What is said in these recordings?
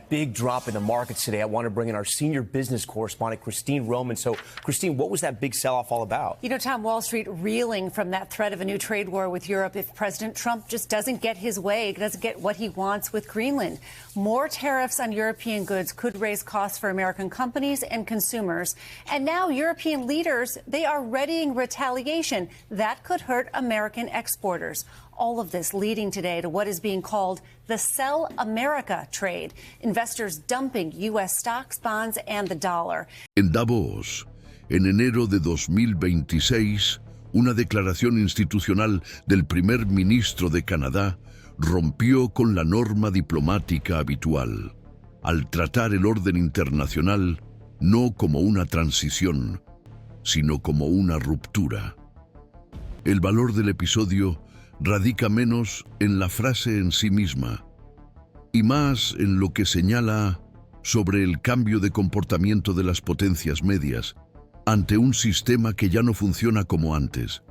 big drop in the markets today, I want to bring in our senior business correspondent, Christine Roman. So, Christine, what was that big sell-off all about? You know, Tom, Wall Street reeling from that threat of a new trade war with Europe if President Trump just doesn't get his way, doesn't get what he wants with Greenland. More tariffs on European goods could raise costs for American companies and consumers. And now European leaders, they are readying retaliation. That could hurt American exporters. All of this leading today to what is being called the Sell America trade. Investors dumping U.S. stocks, bonds, and the dollar. En Davos, en enero de 2026, una declaración institucional del primer ministro de Canadá rompió con la norma diplomática habitual, al tratar el orden internacional no como una transición, sino como una ruptura. El valor del episodio radica menos en la frase en sí misma y más en lo que señala sobre el cambio de comportamiento de las potencias medias ante un sistema que ya no funciona como antes.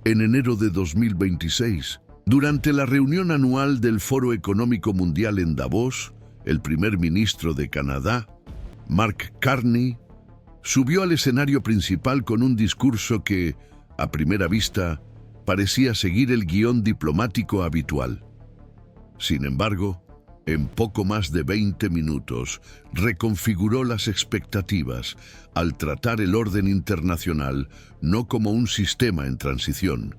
En enero de 2026, durante la reunión anual del Foro Económico Mundial en Davos, el primer ministro de Canadá, Mark Carney, subió al escenario principal con un discurso que, a primera vista, parecía seguir el guión diplomático habitual. Sin embargo, en poco más de 20 minutos, reconfiguró las expectativas al tratar el orden internacional no como un sistema en transición,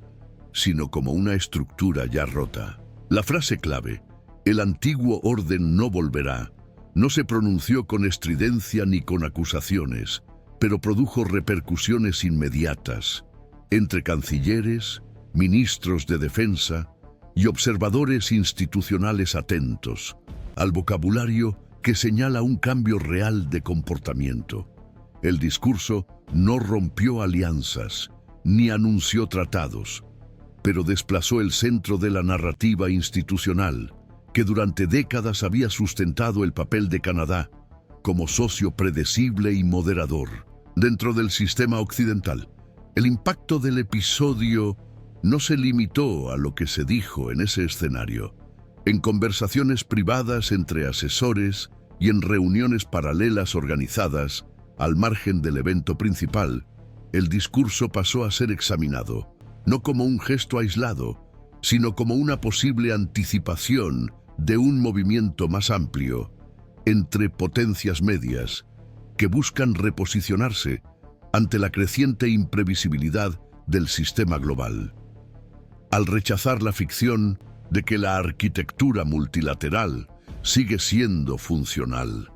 sino como una estructura ya rota. La frase clave, "el antiguo orden no volverá", no se pronunció con estridencia ni con acusaciones, pero produjo repercusiones inmediatas entre cancilleres, ministros de defensa y observadores institucionales atentos al vocabulario que señala un cambio real de comportamiento. El discurso no rompió alianzas ni anunció tratados, pero desplazó el centro de la narrativa institucional que durante décadas había sustentado el papel de Canadá como socio predecible y moderador dentro del sistema occidental. El impacto del episodio no se limitó a lo que se dijo en ese escenario. En conversaciones privadas entre asesores y en reuniones paralelas organizadas al margen del evento principal, el discurso pasó a ser examinado, no como un gesto aislado, sino como una posible anticipación de un movimiento más amplio entre potencias medias que buscan reposicionarse ante la creciente imprevisibilidad del sistema global. Al rechazar la ficción de que la arquitectura multilateral sigue siendo funcional,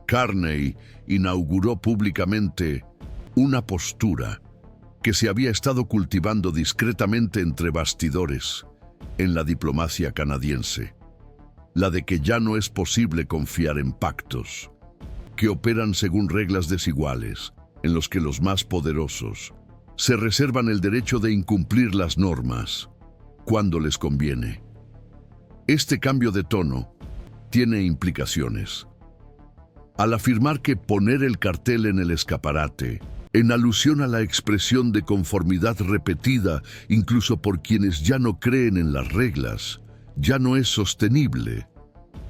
Carney inauguró públicamente una postura que se había estado cultivando discretamente entre bastidores en la diplomacia canadiense, la de que ya no es posible confiar en pactos que operan según reglas desiguales, en los que los más poderosos se reservan el derecho de incumplir las normas cuando les conviene. Este cambio de tono tiene implicaciones. Al afirmar que poner el cartel en el escaparate, en alusión a la expresión de conformidad repetida incluso por quienes ya no creen en las reglas, ya no es sostenible,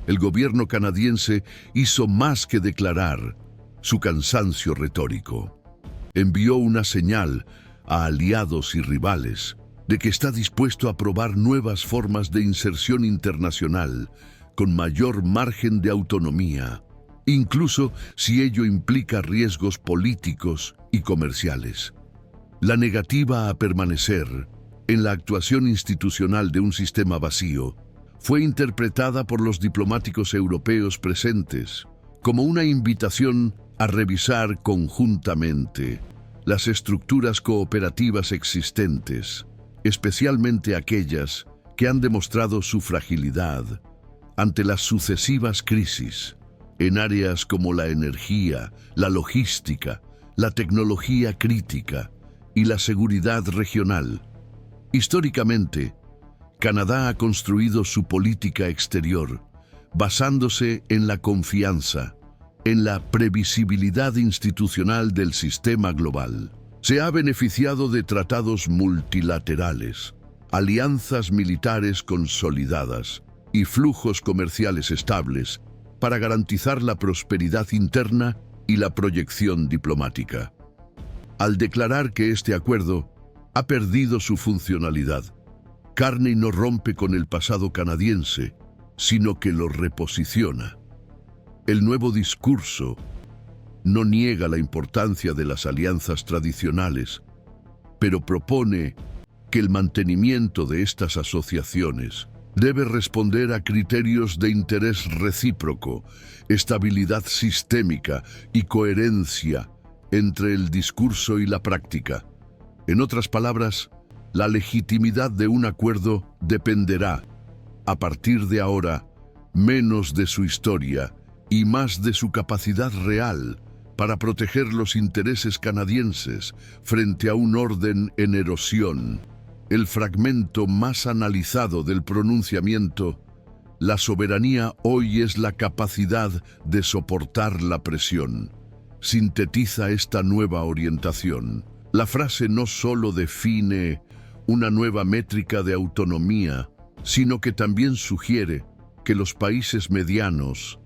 el gobierno canadiense hizo más que declarar su cansancio retórico. Envió una señal a aliados y rivales de que está dispuesto a probar nuevas formas de inserción internacional con mayor margen de autonomía, incluso si ello implica riesgos políticos y comerciales. La negativa a permanecer en la actuación institucional de un sistema vacío fue interpretada por los diplomáticos europeos presentes como una invitación a revisar conjuntamente las estructuras cooperativas existentes, especialmente aquellas que han demostrado su fragilidad ante las sucesivas crisis en áreas como la energía, la logística, la tecnología crítica y la seguridad regional. Históricamente, Canadá ha construido su política exterior basándose en la confianza, en la previsibilidad institucional del sistema global. Se ha beneficiado de tratados multilaterales, alianzas militares consolidadas y flujos comerciales estables para garantizar la prosperidad interna y la proyección diplomática. Al declarar que este acuerdo ha perdido su funcionalidad, Carney no rompe con el pasado canadiense, sino que lo reposiciona. El nuevo discurso no niega la importancia de las alianzas tradicionales, pero propone que el mantenimiento de estas asociaciones debe responder a criterios de interés recíproco, estabilidad sistémica y coherencia entre el discurso y la práctica. En otras palabras, la legitimidad de un acuerdo dependerá, a partir de ahora, menos de su historia y más de su capacidad real para proteger los intereses canadienses frente a un orden en erosión. El fragmento más analizado del pronunciamiento, la soberanía hoy es la capacidad de soportar la presión, sintetiza esta nueva orientación. La frase no solo define una nueva métrica de autonomía, sino que también sugiere que los países medianos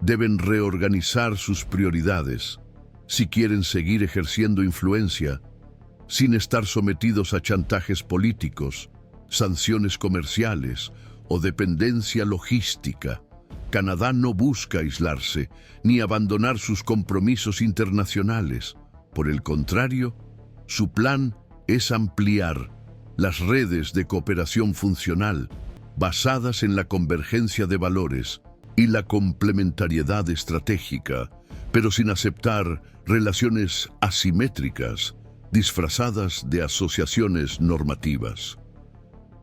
deben reorganizar sus prioridades si quieren seguir ejerciendo influencia sin estar sometidos a chantajes políticos, sanciones comerciales o dependencia logística. Canadá no busca aislarse ni abandonar sus compromisos internacionales. Por el contrario, su plan es ampliar las redes de cooperación funcional basadas en la convergencia de valores y la complementariedad estratégica, pero sin aceptar relaciones asimétricas disfrazadas de asociaciones normativas.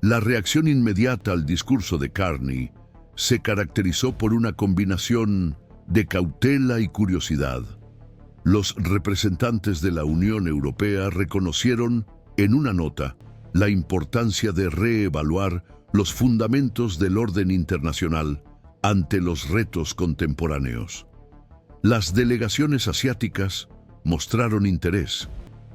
La reacción inmediata al discurso de Carney se caracterizó por una combinación de cautela y curiosidad. Los representantes de la Unión Europea reconocieron en una nota la importancia de reevaluar los fundamentos del orden internacional ante los retos contemporáneos. Las delegaciones asiáticas mostraron interés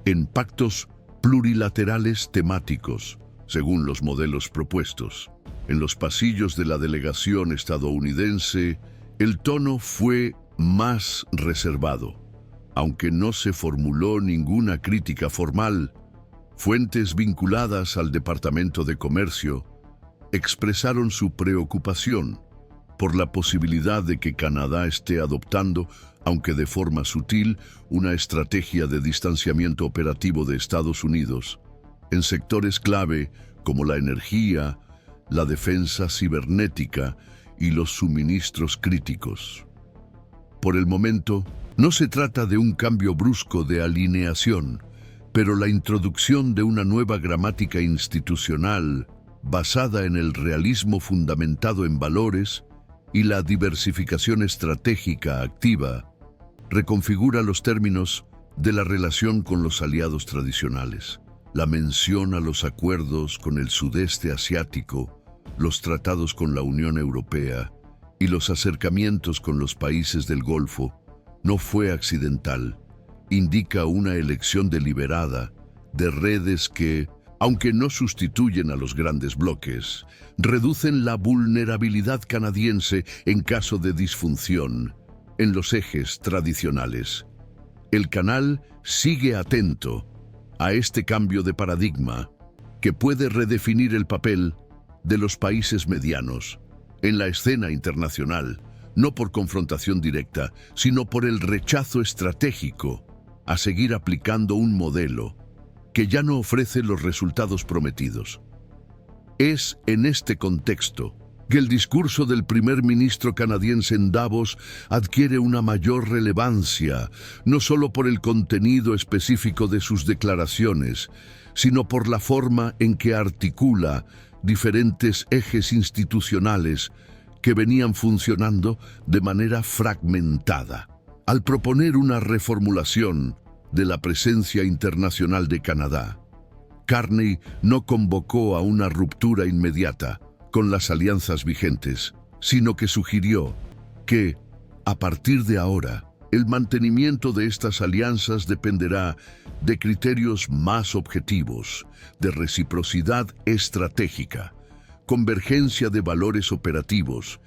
en pactos plurilaterales temáticos, según los modelos propuestos. En los pasillos de la delegación estadounidense, el tono fue más reservado. Aunque no se formuló ninguna crítica formal, fuentes vinculadas al Departamento de Comercio expresaron su preocupación por la posibilidad de que Canadá esté adoptando, aunque de forma sutil, una estrategia de distanciamiento operativo de Estados Unidos en sectores clave como la energía, la defensa cibernética y los suministros críticos. Por el momento, no se trata de un cambio brusco de alineación, pero la introducción de una nueva gramática institucional basada en el realismo fundamentado en valores y la diversificación estratégica activa reconfigura los términos de la relación con los aliados tradicionales. La mención a los acuerdos con el sudeste asiático, los tratados con la Unión Europea y los acercamientos con los países del Golfo no fue accidental. Indica una elección deliberada de redes que, aunque no sustituyen a los grandes bloques, reducen la vulnerabilidad canadiense en caso de disfunción en los ejes tradicionales. El canal sigue atento a este cambio de paradigma que puede redefinir el papel de los países medianos en la escena internacional, no por confrontación directa, sino por el rechazo estratégico a seguir aplicando un modelo que ya no ofrece los resultados prometidos. Es en este contexto que el discurso del primer ministro canadiense en Davos adquiere una mayor relevancia, no solo por el contenido específico de sus declaraciones, sino por la forma en que articula diferentes ejes institucionales que venían funcionando de manera fragmentada. Al proponer una reformulación de la presencia internacional de Canadá, Carney no convocó a una ruptura inmediata con las alianzas vigentes, sino que sugirió que, a partir de ahora, el mantenimiento de estas alianzas dependerá de criterios más objetivos, de reciprocidad estratégica, convergencia de valores operativos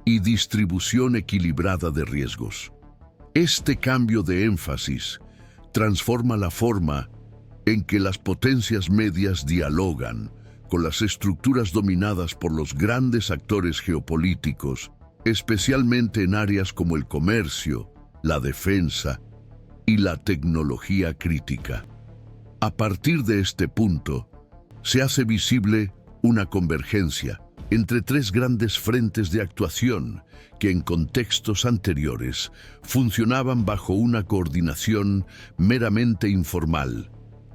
y distribución equilibrada de riesgos. Este cambio de énfasis transforma la forma en que las potencias medias dialogan con las estructuras dominadas por los grandes actores geopolíticos, especialmente en áreas como el comercio, la defensa y la tecnología crítica. A partir de este punto, se hace visible una convergencia entre tres grandes frentes de actuación que en contextos anteriores funcionaban bajo una coordinación meramente informal: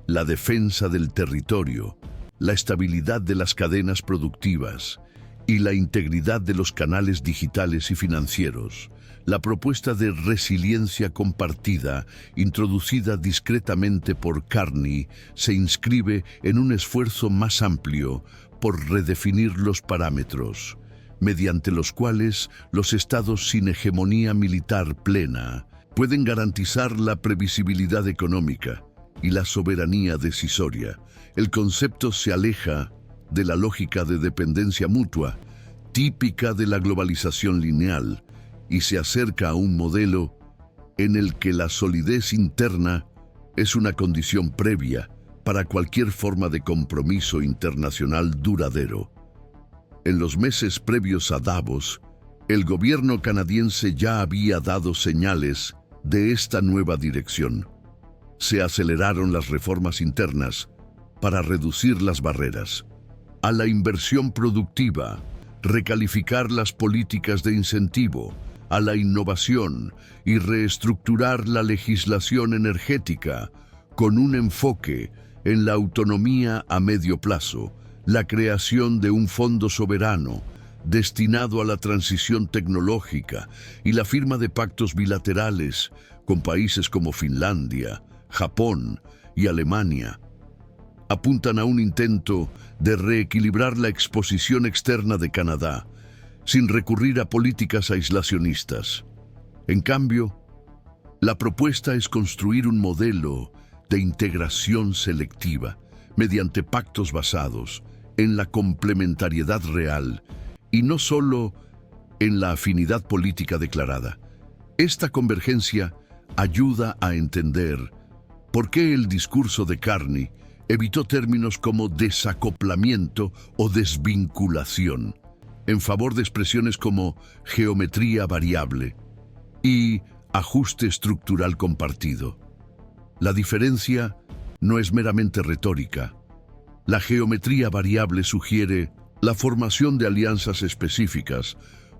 la defensa del territorio, la estabilidad de las cadenas productivas y la integridad de los canales digitales y financieros. La propuesta de resiliencia compartida, introducida discretamente por Carney, se inscribe en un esfuerzo más amplio por redefinir los parámetros, mediante los cuales los estados sin hegemonía militar plena pueden garantizar la previsibilidad económica y la soberanía decisoria. El concepto se aleja de la lógica de dependencia mutua, típica de la globalización lineal, y se acerca a un modelo en el que la solidez interna es una condición previa para cualquier forma de compromiso internacional duradero. En los meses previos a Davos, el gobierno canadiense ya había dado señales de esta nueva dirección. Se aceleraron las reformas internas para reducir las barreras a la inversión productiva, recalificar las políticas de incentivo a la innovación y reestructurar la legislación energética con un enfoque en la autonomía a medio plazo, la creación de un fondo soberano destinado a la transición tecnológica y la firma de pactos bilaterales con países como Finlandia, Japón y Alemania apuntan a un intento de reequilibrar la exposición externa de Canadá sin recurrir a políticas aislacionistas. En cambio, la propuesta es construir un modelo de integración selectiva mediante pactos basados en la complementariedad real y no solo en la afinidad política declarada. Esta convergencia ayuda a entender por qué el discurso de Carney evitó términos como desacoplamiento o desvinculación, en favor de expresiones como geometría variable y ajuste estructural compartido. La diferencia no es meramente retórica. La geometría variable sugiere la formación de alianzas específicas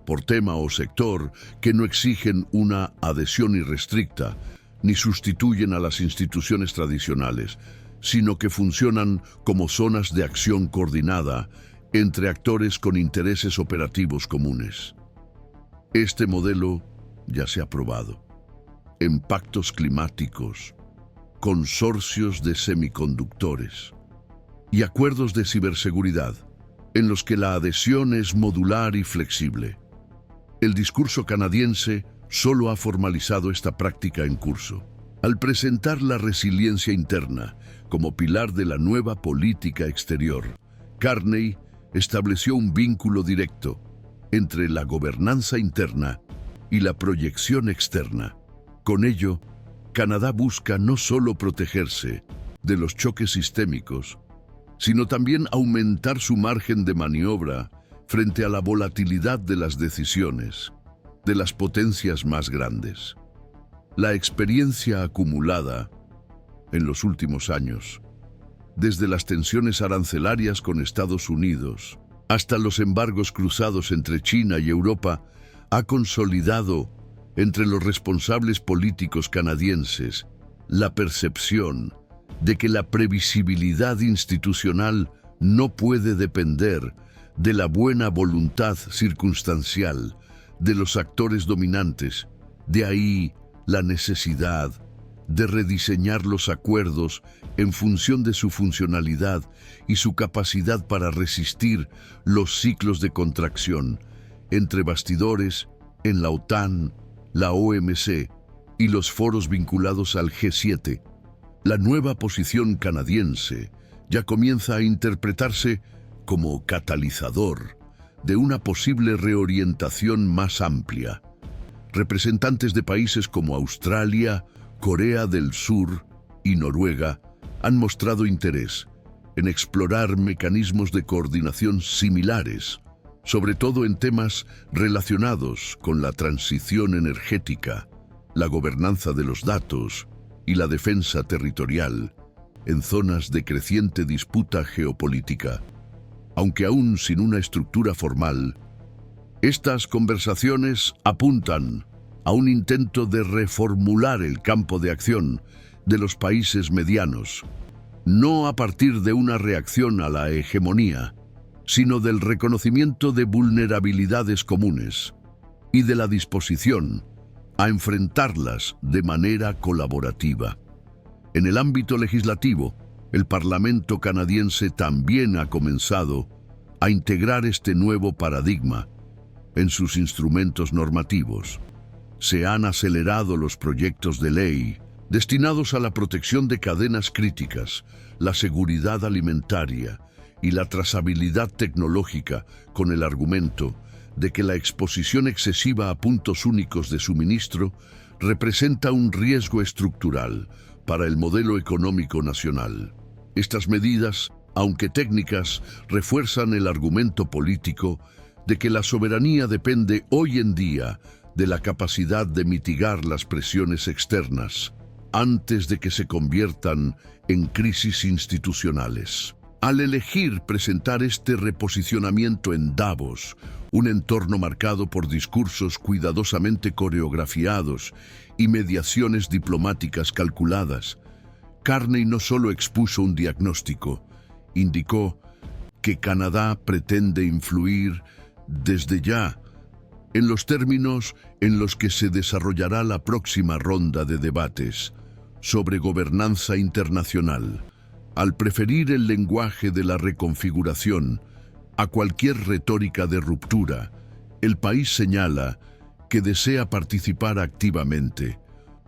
por tema o sector que no exigen una adhesión irrestricta ni sustituyen a las instituciones tradicionales, sino que funcionan como zonas de acción coordinada entre actores con intereses operativos comunes. Este modelo ya se ha probado en pactos climáticos, consorcios de semiconductores y acuerdos de ciberseguridad, en los que la adhesión es modular y flexible. El discurso canadiense solo ha formalizado esta práctica en curso. Al presentar la resiliencia interna como pilar de la nueva política exterior, Carney estableció un vínculo directo entre la gobernanza interna y la proyección externa. Con ello, Canadá busca no solo protegerse de los choques sistémicos, sino también aumentar su margen de maniobra frente a la volatilidad de las decisiones de las potencias más grandes. La experiencia acumulada en los últimos años, desde las tensiones arancelarias con Estados Unidos hasta los embargos cruzados entre China y Europa, ha consolidado entre los responsables políticos canadienses la percepción de que la previsibilidad institucional no puede depender de la buena voluntad circunstancial de los actores dominantes. De ahí la necesidad de rediseñar los acuerdos en función de su funcionalidad y su capacidad para resistir los ciclos de contracción entre bastidores en la OTAN, la OMC y los foros vinculados al G7. La nueva posición canadiense ya comienza a interpretarse como catalizador de una posible reorientación más amplia. Representantes de países como Australia, Corea del Sur y Noruega han mostrado interés en explorar mecanismos de coordinación similares, sobre todo en temas relacionados con la transición energética, la gobernanza de los datos y la defensa territorial, en zonas de creciente disputa geopolítica. Aunque aún sin una estructura formal, estas conversaciones apuntan a un intento de reformular el campo de acción de los países medianos, no a partir de una reacción a la hegemonía, sino del reconocimiento de vulnerabilidades comunes y de la disposición a enfrentarlas de manera colaborativa. En el ámbito legislativo, el Parlamento canadiense también ha comenzado a integrar este nuevo paradigma en sus instrumentos normativos. Se han acelerado los proyectos de ley destinados a la protección de cadenas críticas, la seguridad alimentaria y la trazabilidad tecnológica, con el argumento de que la exposición excesiva a puntos únicos de suministro representa un riesgo estructural para el modelo económico nacional. Estas medidas, aunque técnicas, refuerzan el argumento político de que la soberanía depende hoy en día de la capacidad de mitigar las presiones externas antes de que se conviertan en crisis institucionales. Al elegir presentar este reposicionamiento en Davos, un entorno marcado por discursos cuidadosamente coreografiados y mediaciones diplomáticas calculadas, Carney no solo expuso un diagnóstico, indicó que Canadá pretende influir desde ya en los términos en los que se desarrollará la próxima ronda de debates sobre gobernanza internacional, al preferir el lenguaje de la reconfiguración a cualquier retórica de ruptura. El país señala que desea participar activamente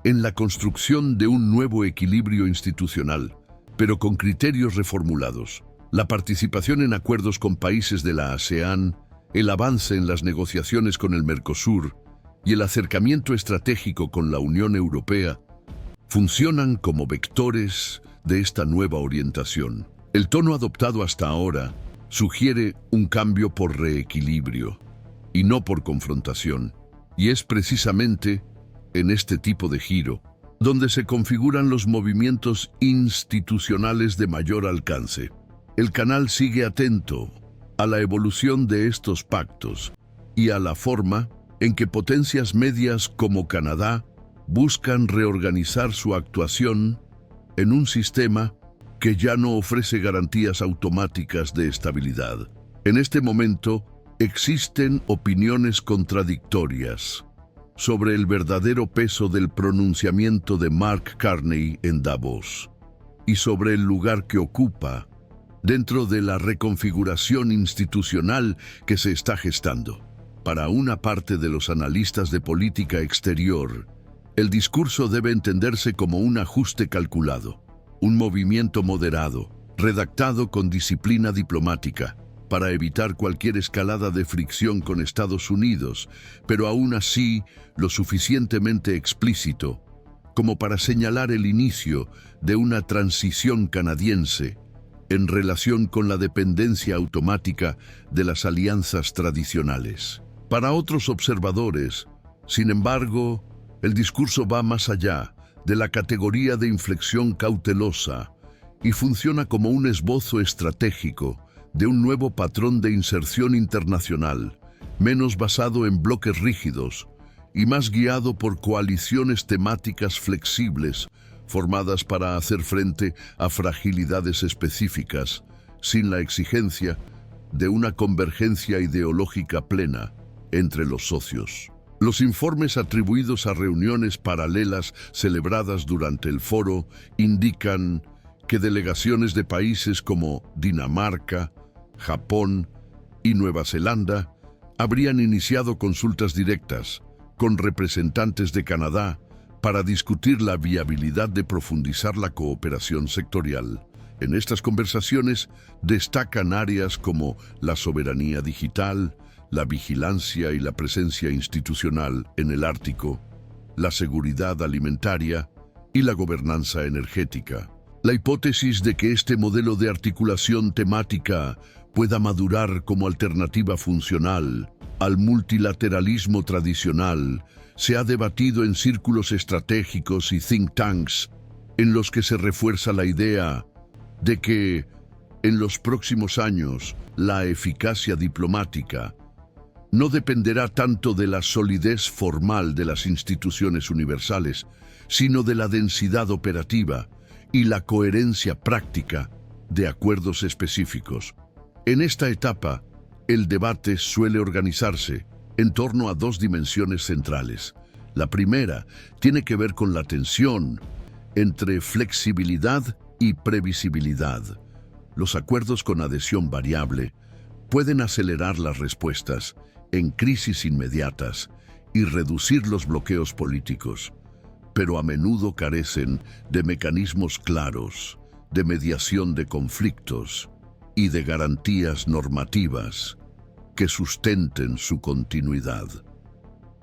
en la construcción de un nuevo equilibrio institucional, pero con criterios reformulados. La participación en acuerdos con países de la ASEAN, el avance en las negociaciones con el Mercosur y el acercamiento estratégico con la Unión Europea funcionan como vectores de esta nueva orientación. El tono adoptado hasta ahora sugiere un cambio por reequilibrio y no por confrontación, y es precisamente en este tipo de giro donde se configuran los movimientos institucionales de mayor alcance. El canal sigue atento a la evolución de estos pactos y a la forma en que potencias medias como Canadá buscan reorganizar su actuación en un sistema que ya no ofrece garantías automáticas de estabilidad. En este momento existen opiniones contradictorias sobre el verdadero peso del pronunciamiento de Mark Carney en Davos y sobre el lugar que ocupa dentro de la reconfiguración institucional que se está gestando. Para una parte de los analistas de política exterior, el discurso debe entenderse como un ajuste calculado, un movimiento moderado, redactado con disciplina diplomática, para evitar cualquier escalada de fricción con Estados Unidos, pero aún así lo suficientemente explícito como para señalar el inicio de una transición canadiense en relación con la dependencia automática de las alianzas tradicionales. Para otros observadores, sin embargo, el discurso va más allá de la categoría de inflexión cautelosa y funciona como un esbozo estratégico de un nuevo patrón de inserción internacional, menos basado en bloques rígidos y más guiado por coaliciones temáticas flexibles formadas para hacer frente a fragilidades específicas, sin la exigencia de una convergencia ideológica plena entre los socios. Los informes atribuidos a reuniones paralelas celebradas durante el foro indican que delegaciones de países como Dinamarca, Japón y Nueva Zelanda habrían iniciado consultas directas con representantes de Canadá para discutir la viabilidad de profundizar la cooperación sectorial. En estas conversaciones destacan áreas como la soberanía digital, la vigilancia y la presencia institucional en el Ártico, la seguridad alimentaria y la gobernanza energética. La hipótesis de que este modelo de articulación temática pueda madurar como alternativa funcional al multilateralismo tradicional se ha debatido en círculos estratégicos y think tanks, en los que se refuerza la idea de que, en los próximos años, la eficacia diplomática no dependerá tanto de la solidez formal de las instituciones universales, sino de la densidad operativa y la coherencia práctica de acuerdos específicos. En esta etapa, el debate suele organizarse en torno a dos dimensiones centrales. La primera tiene que ver con la tensión entre flexibilidad y previsibilidad. Los acuerdos con adhesión variable pueden acelerar las respuestas en crisis inmediatas y reducir los bloqueos políticos, pero a menudo carecen de mecanismos claros, de mediación de conflictos y de garantías normativas que sustenten su continuidad.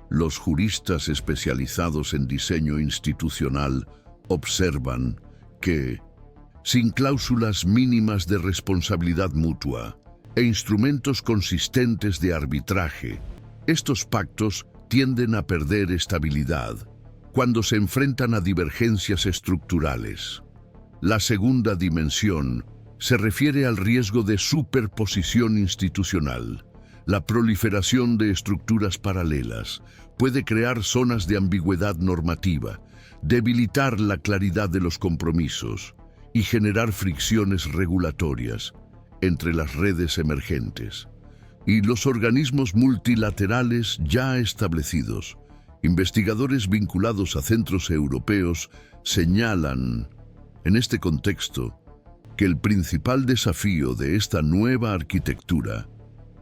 Los juristas especializados en diseño institucional observan que, sin cláusulas mínimas de responsabilidad mutua e instrumentos consistentes de arbitraje, estos pactos tienden a perder estabilidad cuando se enfrentan a divergencias estructurales. La segunda dimensión se refiere al riesgo de superposición institucional. La proliferación de estructuras paralelas puede crear zonas de ambigüedad normativa, debilitar la claridad de los compromisos y generar fricciones regulatorias entre las redes emergentes. Y los organismos multilaterales ya establecidos, investigadores vinculados a centros europeos, señalan, en este contexto, que el principal desafío de esta nueva arquitectura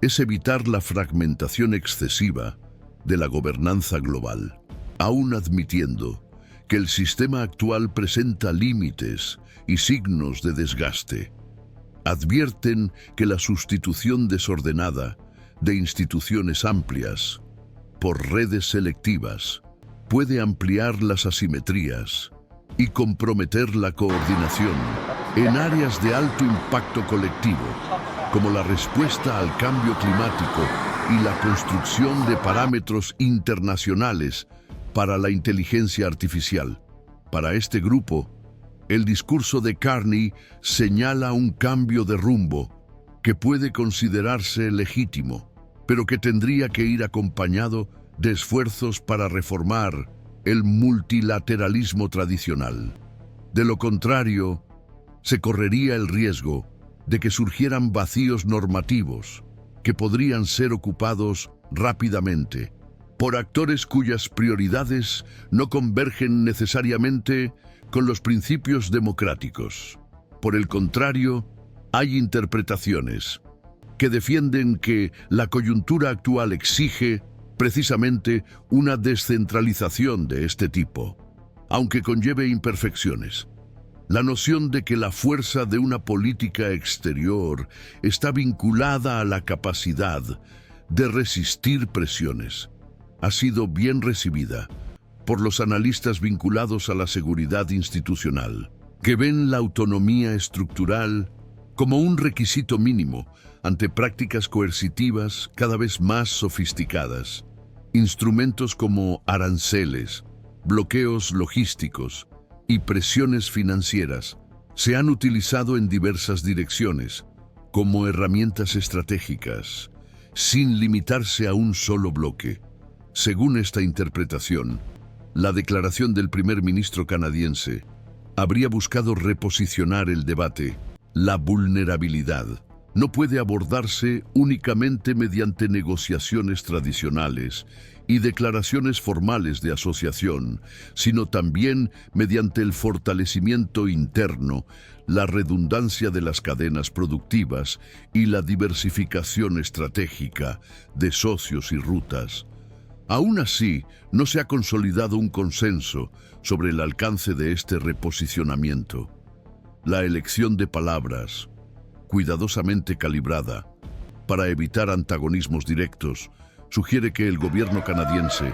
es evitar la fragmentación excesiva de la gobernanza global, aún admitiendo que el sistema actual presenta límites y signos de desgaste. Advierten que la sustitución desordenada de instituciones amplias por redes selectivas puede ampliar las asimetrías y comprometer la coordinación en áreas de alto impacto colectivo, como la respuesta al cambio climático y la construcción de parámetros internacionales para la inteligencia artificial. Para este grupo, el discurso de Carney señala un cambio de rumbo que puede considerarse legítimo, pero que tendría que ir acompañado de esfuerzos para reformar el multilateralismo tradicional. De lo contrario, se correría el riesgo de que surgieran vacíos normativos que podrían ser ocupados rápidamente por actores cuyas prioridades no convergen necesariamente con los principios democráticos. Por el contrario, hay interpretaciones que defienden que la coyuntura actual exige precisamente una descentralización de este tipo, aunque conlleve imperfecciones. La noción de que la fuerza de una política exterior está vinculada a la capacidad de resistir presiones ha sido bien recibida por los analistas vinculados a la seguridad institucional, que ven la autonomía estructural como un requisito mínimo ante prácticas coercitivas cada vez más sofisticadas. Instrumentos como aranceles, bloqueos logísticos y presiones financieras se han utilizado en diversas direcciones como herramientas estratégicas, sin limitarse a un solo bloque. Según esta interpretación, la declaración del primer ministro canadiense habría buscado reposicionar el debate. La vulnerabilidad no puede abordarse únicamente mediante negociaciones tradicionales y declaraciones formales de asociación, sino también mediante el fortalecimiento interno, la redundancia de las cadenas productivas y la diversificación estratégica de socios y rutas. Aún así, no se ha consolidado un consenso sobre el alcance de este reposicionamiento. La elección de palabras, cuidadosamente calibrada, para evitar antagonismos directos, sugiere que el gobierno canadiense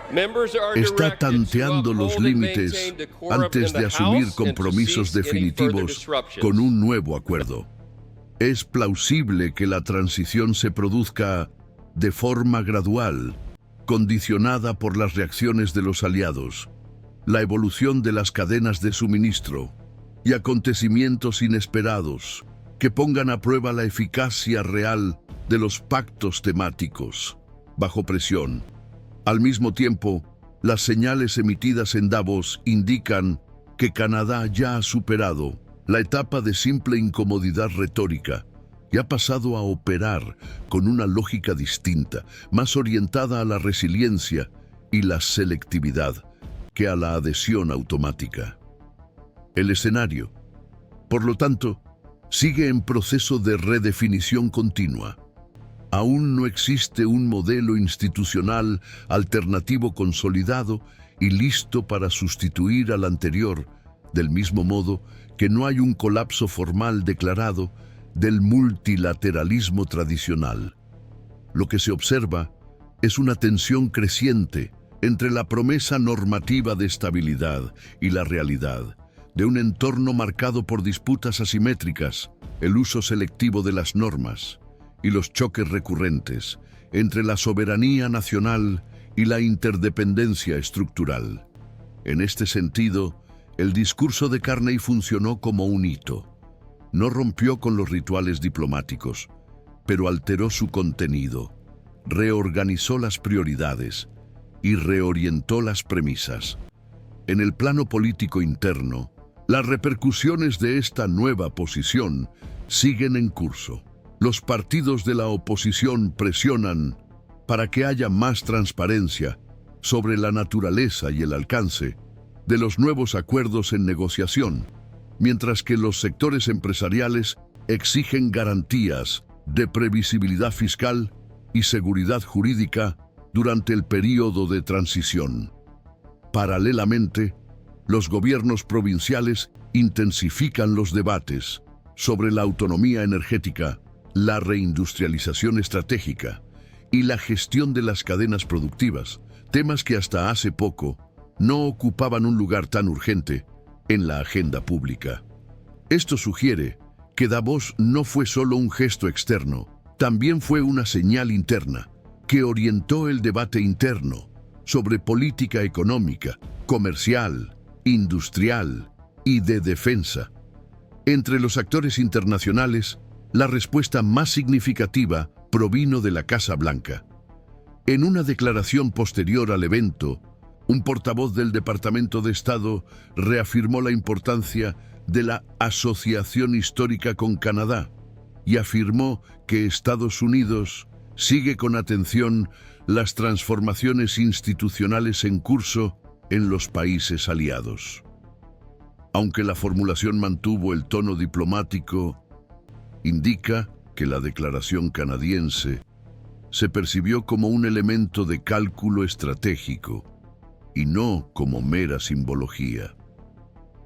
está tanteando los límites antes de asumir compromisos definitivos con un nuevo acuerdo. Es plausible que la transición se produzca de forma gradual, condicionada por las reacciones de los aliados, la evolución de las cadenas de suministro y acontecimientos inesperados que pongan a prueba la eficacia real de los pactos temáticos. Bajo presión. Al mismo tiempo, las señales emitidas en Davos indican que Canadá ya ha superado la etapa de simple incomodidad retórica y ha pasado a operar con una lógica distinta, más orientada a la resiliencia y la selectividad que a la adhesión automática. El escenario, por lo tanto, sigue en proceso de redefinición continua. Aún no existe un modelo institucional alternativo consolidado y listo para sustituir al anterior, del mismo modo que no hay un colapso formal declarado del multilateralismo tradicional. Lo que se observa es una tensión creciente entre la promesa normativa de estabilidad y la realidad, de un entorno marcado por disputas asimétricas, el uso selectivo de las normas y los choques recurrentes entre la soberanía nacional y la interdependencia estructural. En este sentido, el discurso de Carney funcionó como un hito. No rompió con los rituales diplomáticos, pero alteró su contenido, reorganizó las prioridades y reorientó las premisas. En el plano político interno, las repercusiones de esta nueva posición siguen en curso. Los partidos de la oposición presionan para que haya más transparencia sobre la naturaleza y el alcance de los nuevos acuerdos en negociación, mientras que los sectores empresariales exigen garantías de previsibilidad fiscal y seguridad jurídica durante el período de transición. Paralelamente, los gobiernos provinciales intensifican los debates sobre la autonomía energética, la reindustrialización estratégica y la gestión de las cadenas productivas, temas que hasta hace poco no ocupaban un lugar tan urgente en la agenda pública. Esto sugiere que Davos no fue solo un gesto externo, también fue una señal interna que orientó el debate interno sobre política económica, comercial, industrial y de defensa. Entre los actores internacionales, la respuesta más significativa provino de la Casa Blanca. En una declaración posterior al evento, un portavoz del Departamento de Estado reafirmó la importancia de la asociación histórica con Canadá y afirmó que Estados Unidos sigue con atención las transformaciones institucionales en curso en los países aliados. Aunque la formulación mantuvo el tono diplomático, indica que la declaración canadiense se percibió como un elemento de cálculo estratégico y no como mera simbología.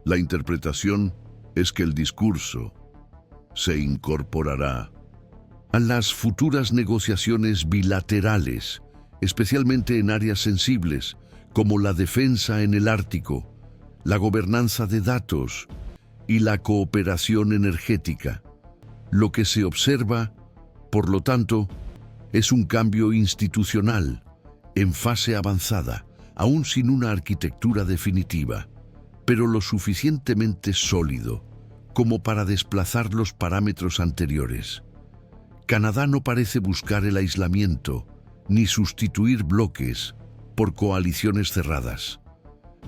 La interpretación es que el discurso se incorporará a las futuras negociaciones bilaterales, especialmente en áreas sensibles como la defensa en el Ártico, la gobernanza de datos y la cooperación energética. Lo que se observa, por lo tanto, es un cambio institucional en fase avanzada, aún sin una arquitectura definitiva, pero lo suficientemente sólido como para desplazar los parámetros anteriores. Canadá no parece buscar el aislamiento ni sustituir bloques por coaliciones cerradas.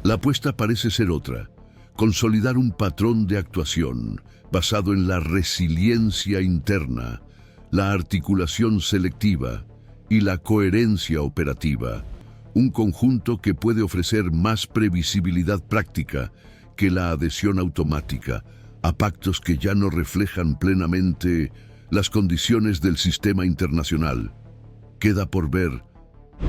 La apuesta parece ser otra: consolidar un patrón de actuación basado en la resiliencia interna, la articulación selectiva y la coherencia operativa, un conjunto que puede ofrecer más previsibilidad práctica que la adhesión automática a pactos que ya no reflejan plenamente las condiciones del sistema internacional. Queda por ver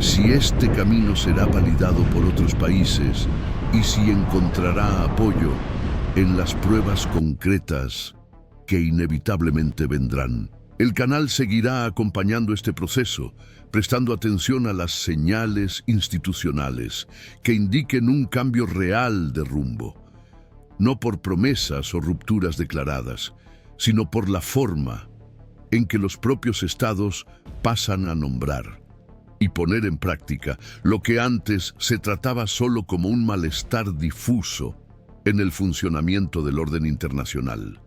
si este camino será validado por otros países y si encontrará apoyo en las pruebas concretas que inevitablemente vendrán. El canal seguirá acompañando este proceso, prestando atención a las señales institucionales que indiquen un cambio real de rumbo, no por promesas o rupturas declaradas, sino por la forma en que los propios estados pasan a nombrar y poner en práctica lo que antes se trataba solo como un malestar difuso en el funcionamiento del orden internacional.